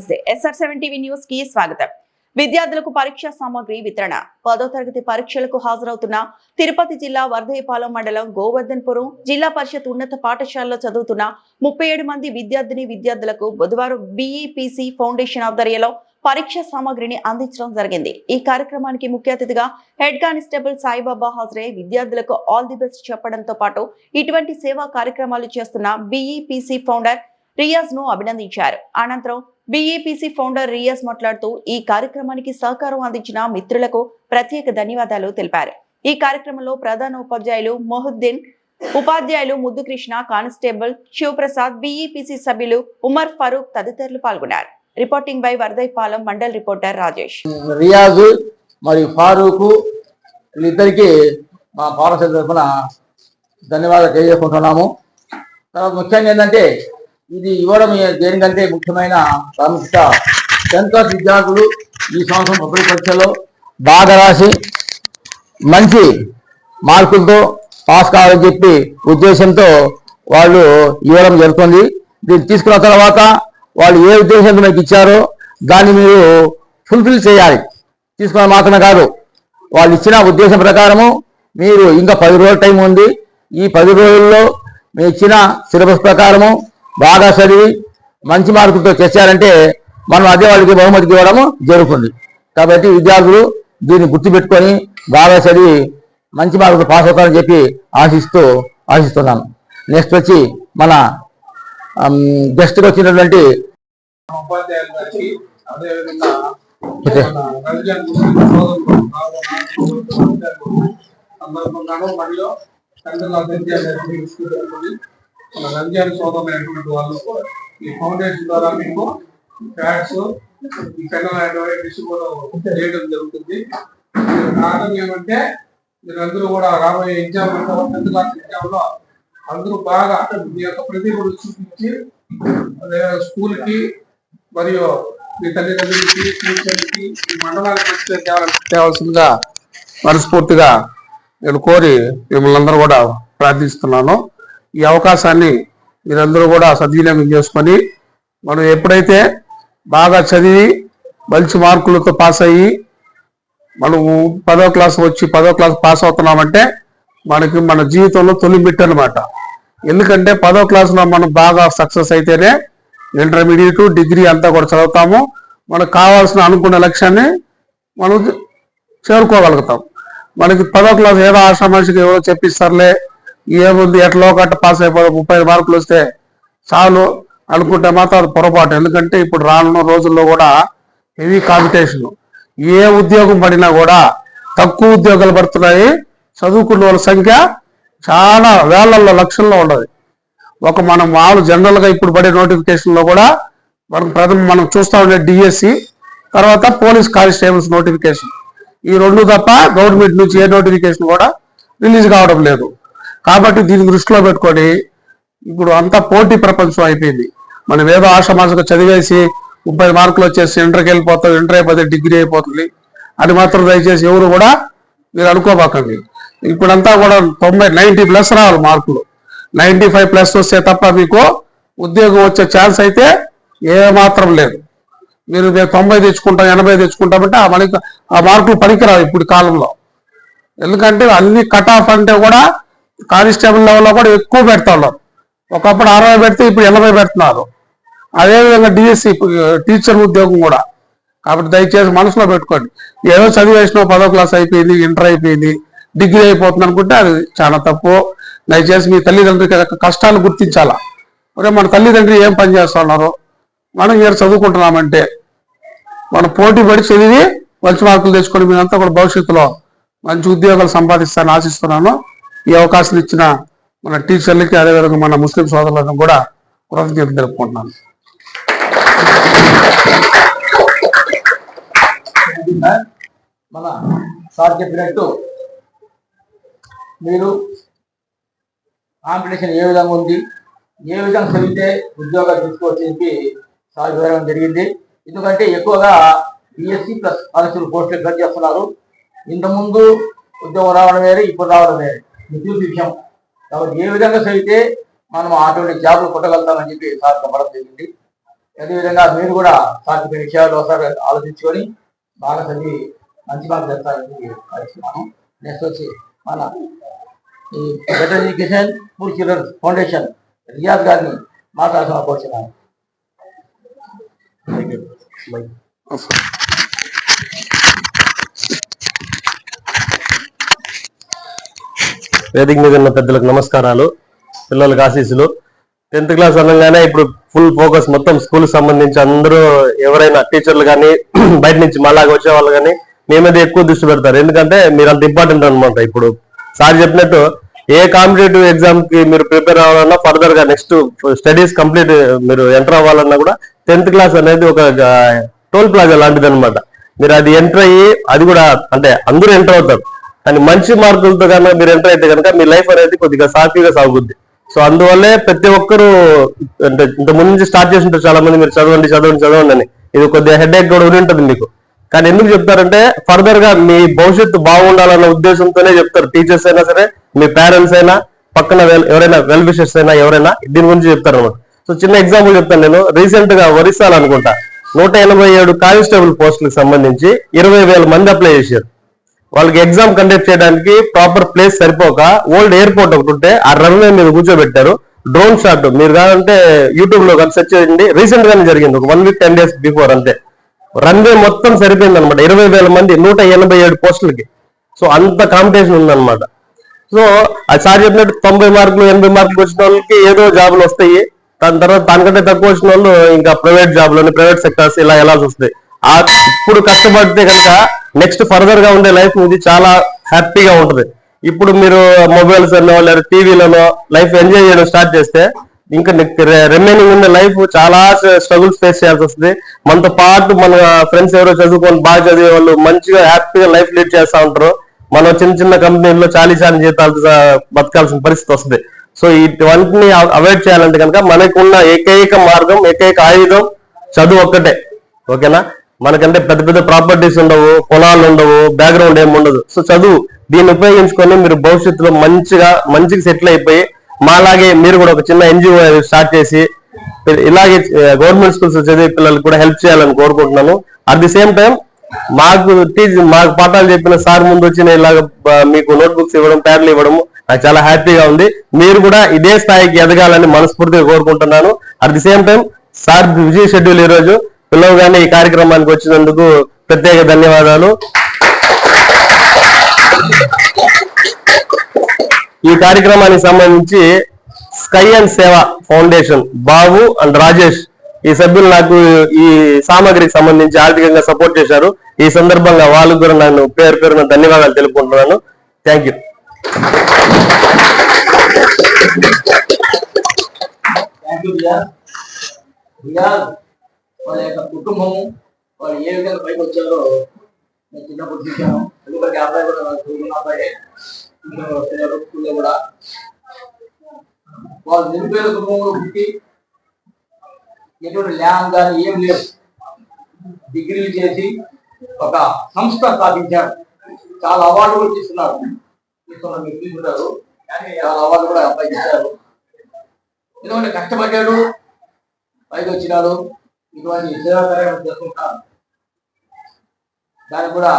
నమస్తే SR7 TV news కి స్వాగతం. విద్యార్థులకు పరీక్షా సామగ్రి వితరణ. 10వ తరగతి పరీక్షలకు హాజరవుతున్న తిరుపతి జిల్లా వర్ధయపాలెం మండలం గోవర్ధన్పురం జిల్లా పరిషత్ ఉన్నత పాఠశాలలో చదువుతున్న 37 మంది విద్యార్థులకు బుధవారం BEPC ఫౌండేషన్ ఆధ్వర్యంలో పరీక్షా సామగ్రిని అందించడం జరిగింది. ఈ కార్యక్రమానికి ముఖ్య అతిథిగా హెడ్ కానిస్టేబుల్ సాయిబాబా హాజరై విద్యార్థులకు ఆల్ ది బెస్ట్ చెప్పడంతో పాటు ఇటువంటి సేవా కార్యక్రమాలు చేస్తున్న BEPC ఫౌండర్ రియాజ్ ను అభినందించారు. అనంతరం BEPC ఫౌండర్ రియాజ్ మాట్లాడుతూ ఈ కార్యక్రమానికి సహకారం అందించిన మిత్రులకు ప్రత్యేక ధన్యవాదాలు తెలిపారు. ఈ కార్యక్రమంలో ప్రధాన ఉపాధ్యాయులు మొహుద్దీన్, ఉపాధ్యాయులు ముద్దుకృష్ణ, కానిస్టేబుల్ శివప్రసాద్, BEPC సభ్యులు ఉమర్ ఫరూక్ తదితరులు పాల్గొన్నారు. Reporting by Vardhayapalem mandal reporter Rajesh. Riyaz మరియు ఫారూక్ వీళ్ళిద్దరికి మా పాఠశాల తరఫున ధన్యవాదాలు తెలియజేసుకుంటున్నాము. తర్వాత ముఖ్యంగా ఏంటంటే ఇది ఇవ్వడం దేనికంటే ముఖ్యమైన ప్రాముఖ్యత 10th క్లాస్ విద్యార్థులు ఈ సంవత్సరం పబ్లిక్ పరీక్షలో బాగా రాసి మంచి మార్కులతో పాస్ కావాలని చెప్పి ఉద్దేశంతో వాళ్ళు ఇవ్వడం జరుగుతుంది. దీన్ని తీసుకున్న తర్వాత వాళ్ళు ఏ ఉద్దేశంతో మీకు ఇచ్చారో దాన్ని మీరు ఫుల్ఫిల్ చేయాలి. తీసుకున్న మాత్రమే కాదు, వాళ్ళు ఇచ్చిన ఉద్దేశం ప్రకారము మీరు ఇంకా 10 రోజుల టైం ఉంది. ఈ 10 రోజుల్లో మీరు ఇచ్చిన సిలబస్ ప్రకారము బాగా చదివి మంచి మార్కులతో చేశారంటే మనం అదే వాళ్ళకి బహుమతికి ఇవ్వడము జరుగుతుంది. కాబట్టి విద్యార్థులు దీన్ని గుర్తుపెట్టుకొని బాగా చదివి మంచి మార్కులు పాస్ అవుతారని చెప్పి ఆశిస్తున్నాను. నెక్స్ట్ వచ్చి మన గెస్ట్కి వచ్చినటువంటి మన రంజాన్ సోదరులైనటువంటి వాళ్ళు ఈ ఫౌండేషన్ ద్వారా మీకు ప్యాడ్స్ ఈ పెన్నులు డిస్ట్రిబ్యూట్ చేయడం జరుగుతుంది. కారణం ఏమంటే మీరందరూ కూడా రాబోయే ఎగ్జామ్ 10th క్లాస్ ఎగ్జామ్ లో అందరూ బాగా మీ యొక్క ప్రతిభను చూపించి స్కూల్ కి మరియు మీ తల్లిదండ్రులకి టీచర్లకి ఈ మండలానికి తేవాల్సిందిగా మనస్ఫూర్తిగా నేను కోరి మిమ్మల్ని అందరూ కూడా ప్రార్థిస్తున్నాను. ఈ అవకాశాన్ని మీరందరూ కూడా సద్వినియోగం చేసుకొని మనం ఎప్పుడైతే బాగా చదివి మంచి మార్కులతో పాస్ అయ్యి మనం 10వ క్లాస్ వచ్చి 10వ క్లాస్ పాస్ అవుతున్నామంటే మనకి మన జీవితంలో తొలి మెట్టు అనమాట. ఎందుకంటే 10వ క్లాస్లో మనం బాగా సక్సెస్ అయితేనే ఇంటర్మీడియట్ డిగ్రీ అంతా కూడా చదువుతాము. మనకు కావాల్సిన అనుకున్న లక్ష్యాన్ని మనం చేరుకోగలుగుతాం. మనకి 10వ క్లాస్ ఏదో ఆషామాషిగా ఎవరో చెప్పిస్తారులే, ఏముంది ఎట్లా గట్ట పాస్ అయిపోయి 30 మార్కులు వస్తే చాలు అనుకుంటే మాత్రం అది పొరపాటు. ఎందుకంటే ఇప్పుడు రానున్న రోజుల్లో కూడా హెవీ కాంపిటీషన్, ఏ ఉద్యోగం పడినా కూడా తక్కువ ఉద్యోగాలు పడుతున్నాయి. చదువుకున్న వాళ్ళ సంఖ్య చాలా వేలల్లో లక్షల్లో ఉండదు. మనం మామూలు జనరల్గా ఇప్పుడు పడే నోటిఫికేషన్లో కూడా మనం చూస్తూ ఉండే DSC, తర్వాత పోలీస్ కానిస్టేబుల్స్ నోటిఫికేషన్, ఈ రెండు తప్ప గవర్నమెంట్ నుంచి ఏ నోటిఫికేషన్ కూడా రిలీజ్ కావడం లేదు. కాబట్టి దీన్ని దృష్టిలో పెట్టుకొని ఇప్పుడు అంతా పోటీ ప్రపంచం అయిపోయింది. మనం ఏదో ఆషామాషగా చదివేసి 30 మార్కులు వచ్చేసి ఇంటర్కి వెళ్ళిపోతాం, ఇంటర్ అయిపోతే డిగ్రీ అయిపోతుంది అని మాత్రం దయచేసి ఎవరు కూడా మీరు అనుకోబాకండి. ఇప్పుడంతా కూడా 90+ రావాలి మార్కులు. 95+ వస్తే తప్ప మీకు ఉద్యోగం వచ్చే ఛాన్స్ అయితే ఏమాత్రం లేదు. మీరు 90 తెచ్చుకుంటాం, 80 తెచ్చుకుంటామంటే ఆ మార్కులు పనికిరావు ఇప్పుడు కాలంలో. ఎందుకంటే అన్ని కట్ ఆఫ్ అంటే కూడా కానిస్టేబుల్ లెవెల్లో కూడా ఎక్కువ పెడతా ఉన్నారు. ఒకప్పుడు 60 పెడితే ఇప్పుడు 80 పెడుతున్నారు. అదేవిధంగా DSC టీచర్ ఉద్యోగం కూడా. కాబట్టి దయచేసి మనసులో పెట్టుకోండి. ఏదో చదివేసినా 10వ క్లాస్ అయిపోయింది, ఇంటర్ అయిపోయింది, డిగ్రీ అయిపోతుంది అనుకుంటే అది చాలా తప్పు. దయచేసి మీ తల్లిదండ్రులకి కష్టాలు గుర్తించాలా. మరి మన తల్లిదండ్రులు ఏం పని చేస్తున్నారు, మనం ఇక్కడ చదువుకుంటున్నామంటే మనం పోటీ పడి చదివి మంచి మార్కులు తెచ్చుకొని మీరంతా కూడా భవిష్యత్తులో మంచి ఉద్యోగాలు సంపాదిస్తారని ఆశిస్తున్నాను. ఈ అవకాశం ఇచ్చిన మన టీచర్లకి, అదేవిధంగా మన ముస్లిం సోదరులను కూడా కృతజ్ఞతలు తెలుపుకుంటున్నాను. మన సార్ చెప్పినట్టు మీరు కాంపిటీషన్ ఏ విధంగా ఉంది, ఏ విధంగా చదివితే ఉద్యోగాలు తీసుకోవచ్చు చెప్పి సార్ వివరణ జరిగింది. ఎందుకంటే ఎక్కువగా BSc ప్లస్ కానిస్టేబుల్ పోస్టులు ఎక్కడ చేస్తున్నారు. ఇంతకుముందు ఉద్యోగం రావడం వేరే, ఇప్పుడు రావడం వేరే విషయం. కాబట్టి ఏ విధంగా చదివితే మనం అటువంటి జాబులు కొట్టగలుగుతామని చెప్పి సార్ చెప్పడం జరిగింది. అదేవిధంగా మీరు కూడా సాధించిన విషయాలు ఒకసారి ఆలోచించుకొని బాగా చదివి మంచి మార్కులు తెస్తారని భావిస్తున్నాను. నెక్స్ట్ వచ్చి మన ఈ better education for childrens foundation Riyaz గారిని మాట్లాడాల్సిన కోరుతున్నాను. వేదిక మీద ఉన్న పెద్దలకు నమస్కారాలు, పిల్లలకు ఆశీస్సులు. 10th క్లాస్ అనగానే ఇప్పుడు ఫుల్ ఫోకస్ మొత్తం స్కూల్ సంబంధించి అందరూ ఎవరైనా టీచర్లు కానీ బయట నుంచి మళ్ళాగా వచ్చే వాళ్ళు కానీ మీ మీద ఎక్కువ దృష్టి పెడతారు. ఎందుకంటే మీరు అంత ఇంపార్టెంట్ అనమాట. ఇప్పుడు సార్ చెప్పినట్టు ఏ కాంపిటేటివ్ ఎగ్జామ్ కి మీరు ప్రిపేర్ అవ్వాలన్నా ఫర్దర్ గా నెక్స్ట్ స్టడీస్ కంప్లీట్ మీరు ఎంటర్ అవ్వాలన్నా కూడా 10th క్లాస్ అనేది ఒక టోల్ ప్లాజా లాంటిది అనమాట. మీరు అది ఎంటర్ అయ్యి అది కూడా అంటే అందరూ ఎంటర్ అవుతారు, కానీ మంచి మార్కులతో కనుక మీరు ఎంటర్ అయితే కనుక మీ లైఫ్ అనేది కొద్దిగా సాఫీగా సాగుద్ది. సో అందువల్లే ప్రతి ఒక్కరు అంటే ఇంత ముందు నుంచి స్టార్ట్ చేసి ఉంటారు చాలా మంది, మీరు చదవండి చదవండి చదవండి అని. ఇది కొద్దిగా హెడేక్ కూడా ఉంటుంది మీకు. కానీ ఎందుకు చెప్తారంటే ఫర్దర్ గా మీ భవిష్యత్తు బాగుండాలన్న ఉద్దేశంతోనే చెప్తారు. టీచర్స్ అయినా సరే, మీ పేరెంట్స్ అయినా, పక్కన ఎవరైనా వెల్ విషర్స్ అయినా ఎవరైనా దీని గురించి చెప్తారు అనమాట. సో చిన్న ఎగ్జాంపుల్ చెప్తాను. నేను రీసెంట్ గా ఒరిస్సాలో అనుకుంటా 187 కానిస్టేబుల్ పోస్టులకు సంబంధించి 20,000 మంది అప్లై చేశారు. వాళ్ళకి ఎగ్జామ్ కండక్ట్ చేయడానికి ప్రాపర్ ప్లేస్ సరిపోక ఓల్డ్ ఎయిర్పోర్ట్ ఒకటి ఉంటే ఆ రన్వే మీద కూర్చోబెట్టారు. డ్రోన్ షాట్ మీరు కాదంటే యూట్యూబ్ లో సెర్చ్ చేయండి, రీసెంట్ గానే జరిగింది, ఒక 1 వీక్ 10 days బిఫోర్ అంతే. రన్వే మొత్తం సరిపోయింది అనమాట 20,000 మంది 187 పోస్టులకి. సో అంత కాంపిటీషన్ ఉందన్నమాట. సో అది సార్ చెప్పినట్టు 90 మార్కులు 80 మార్కులు వచ్చిన వాళ్ళకి ఏదో జాబులు వస్తాయి. దాని తర్వాత దానికంటే తక్కువ వచ్చిన వాళ్ళు ఇంకా ప్రైవేట్ జాబ్లోని ప్రైవేట్ సెక్టర్స్ ఇలా వెళ్ళాల్సి వస్తాయి. ఇప్పుడు కష్టపడితే కనుక నెక్స్ట్ ఫర్దర్ గా ఉండే లైఫ్ ఇది చాలా హ్యాపీగా ఉంటుంది. ఇప్పుడు మీరు మొబైల్స్ అన్నో లేదా టీవీలోనో లైఫ్ ఎంజాయ్ చేయడం స్టార్ట్ చేస్తే ఇంకా రిమైనింగ్ ఉన్న లైఫ్ చాలా స్ట్రగుల్స్ ఫేస్ చేయాల్సి వస్తుంది. మనతో పాటు మన ఫ్రెండ్స్ ఎవరో చదువుకొని బాగా చదివే వాళ్ళు మంచిగా హ్యాపీగా లైఫ్ లీడ్ చేస్తూ ఉంటారు. మనం చిన్న చిన్న కంపెనీల్లో చాలీ జీతాలు బతకాల్సిన పరిస్థితి వస్తుంది. సో ఇటువంటిని అవాయిడ్ చేయాలంటే కనుక మనకున్న ఏకైక మార్గం, ఏకైక ఆయుధం చదువు ఒక్కటే. ఓకేనా? మనకంటే పెద్ద పెద్ద ప్రాపర్టీస్ ఉండవు, పొలాలు ఉండవు, బ్యాక్గ్రౌండ్ ఏమి ఉండదు. సో చదువు దీన్ని ఉపయోగించుకొని మీరు భవిష్యత్తులో మంచిగా సెటిల్ అయిపోయి మాలాగే మీరు కూడా ఒక చిన్న ఎన్జిఓ స్టార్ట్ చేసి ఇలాగే గవర్నమెంట్ స్కూల్స్ చదివే పిల్లలకు కూడా హెల్ప్ చేయాలని కోరుకుంటున్నాను. అట్ ది సేమ్ టైం మాకు పాఠాలు చెప్పిన సార్ ముందు వచ్చిన ఇలాగ మీకు నోట్బుక్స్ ఇవ్వడం, ప్యాడ్లు ఇవ్వడం నాకు చాలా హ్యాపీగా ఉంది. మీరు కూడా ఇదే స్థాయికి ఎదగాలని మనస్ఫూర్తిగా కోరుకుంటున్నాను. At the same time sir busy schedule ఈ రోజు పిల్లవగానే ఈ కార్యక్రమానికి వచ్చినందుకు ప్రత్యేక ధన్యవాదాలు. ఈ కార్యక్రమానికి సంబంధించి స్కై అండ్ సేవ ఫౌండేషన్ బాబు అండ్ రాజేష్ ఈ సభ్యులు నాకు ఈ సామాగ్రికి సంబంధించి ఆర్థికంగా సపోర్ట్ చేశారు. ఈ సందర్భంగా వాళ్ళకు కూడా నన్ను పేరున ధన్యవాదాలు తెలుపుకుంటున్నాను. Thank you. వాళ్ళ యొక్క కుటుంబము వాళ్ళు ఏ విధంగా పైకి వచ్చారో నేను చిన్నప్పుడు చూశాను. ఎందుకంటే అబ్బాయి కూడా చదువుకున్న అబ్బాయి స్కూల్లో కూడా వాళ్ళు నిరుపేద కుటుంబంలో పుట్టి ఎటువంటి ల్యాండ్ కానీ ఏం లేదు, డిగ్రీలు చేసి ఒక సంస్థ స్థాపించాడు. చాలా అవార్డు కూడా తీసుకున్నారు. మీరు తీసుకుంటారు, కానీ చాలా అవార్డు కూడా అబ్బాయి ఇచ్చారు. ఎందుకంటే కష్టపడ్డాడు, పైకి వచ్చినాడు. ఇటువంటి సేవా కార్యక్రమం చేసుకుంటాను. దానికి కూడా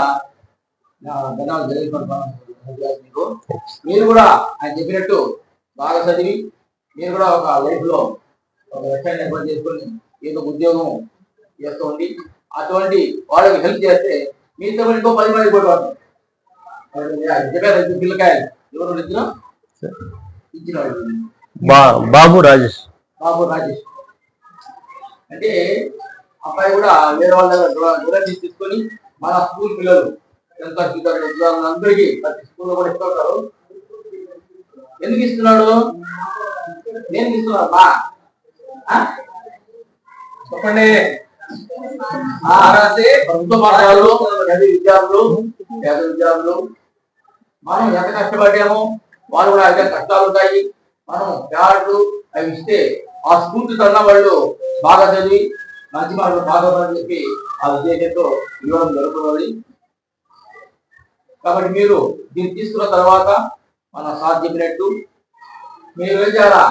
ధన్యవాదాలు తెలియజేసుకుంటున్నాను. మీరు కూడా ఆయన చెప్పినట్టు బాగా చదివి మీరు కూడా ఒక లైఫ్ లో ఒక లక్ష్యాన్ని ఏర్పాటు చేసుకొని ఏదో ఉద్యోగం చేస్తుంది. అటువంటి వాళ్ళకి హెల్ప్ చేస్తే మీతో ఇంకో 10 మంది కూడా పిల్లకాయలు ఎవరు ఇచ్చిన బాబు రాజేష్ అంటే అబ్బాయి కూడా వేరే వాళ్ళ దగ్గర తీసుకొని మన స్కూల్ పిల్లలు ఎంత అందరికీ ప్రతి స్కూల్లో కూడా ఇస్తుంటారు. ఎందుకు ఇస్తున్నాడు? నేను ఇస్తున్నా చెప్పండి. ప్రభుత్వ పాఠశాలలో పేద విద్యార్థులు మనం ఎంత కష్టపడ్డామో వాళ్ళు కూడా అయితే కష్టాలు ఉంటాయి. మనం ప్యాడ్లు అవి ఇస్తే ఆ స్కూల్ కన్న వాళ్ళు బాగా చదివి మంచి మార్కులు బాగోదని చెప్పి ఆ ఉద్దేశంతో ఇవ్వడం జరుగుతున్నది. కాబట్టి మీరు దీన్ని తీసుకున్న తర్వాత మన సార్ చెప్పినట్టు మీరు ఏం చేయాలా?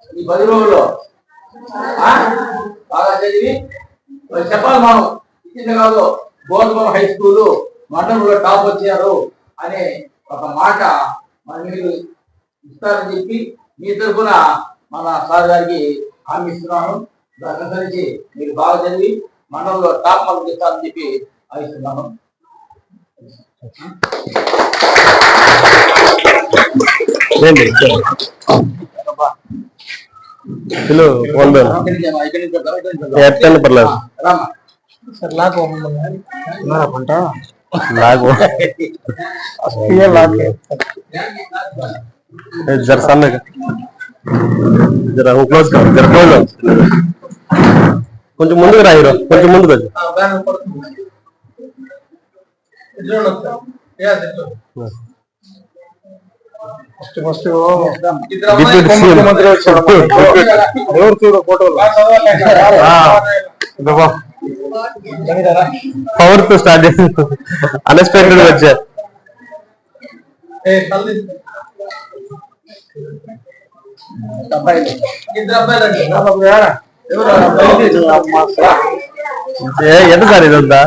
ఈ 10 రోజుల్లో బాగా చదివి చెప్పాలి మనం ఇచ్చింది కాదు గోధుమ హై స్కూల్ మండలంలో టాప్ వచ్చారు అనే ఒక మాట మన మీరు ఇస్తారని చెప్పి మీ తరఫున మన సార్ గారికి హామీ ఇస్తున్నాను. దాన్ని అనుసరించి మీరు బాగా చదివి మండలంలో టాప్ మార్కులు ఇస్తారని చెప్పి ఆశిస్తున్నాను. పర్లేదు जरा सामने का जरा क्लोज कर जरा क्लोज కొంచెం ముందుకు రా హీరో కొంచెం ముందుకు వచ్చి పవర్ తో స్టార్ట్ అన్ఎక్స్పెక్టెడ్ వచ్చారు. ఎంత సార్ ఇదంతా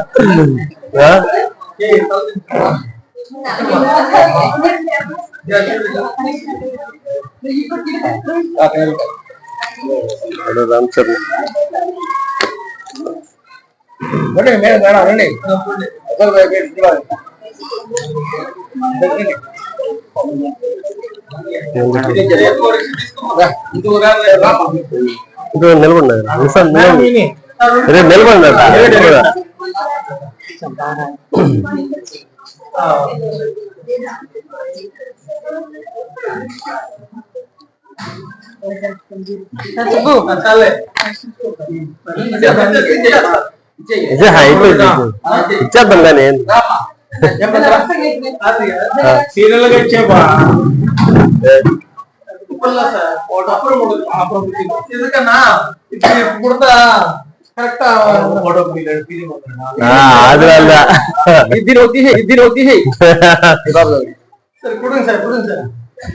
రామ్ చరణ్ నిలబడినారు నిలబడినారు ఇచ్చేద్దాం కానీ సీరియల్ గా ఇచ్చేపా ఎందుకన్నా ఇప్పుడు కరెక్ట్ ఇద్దరు సరే కుడండి సార్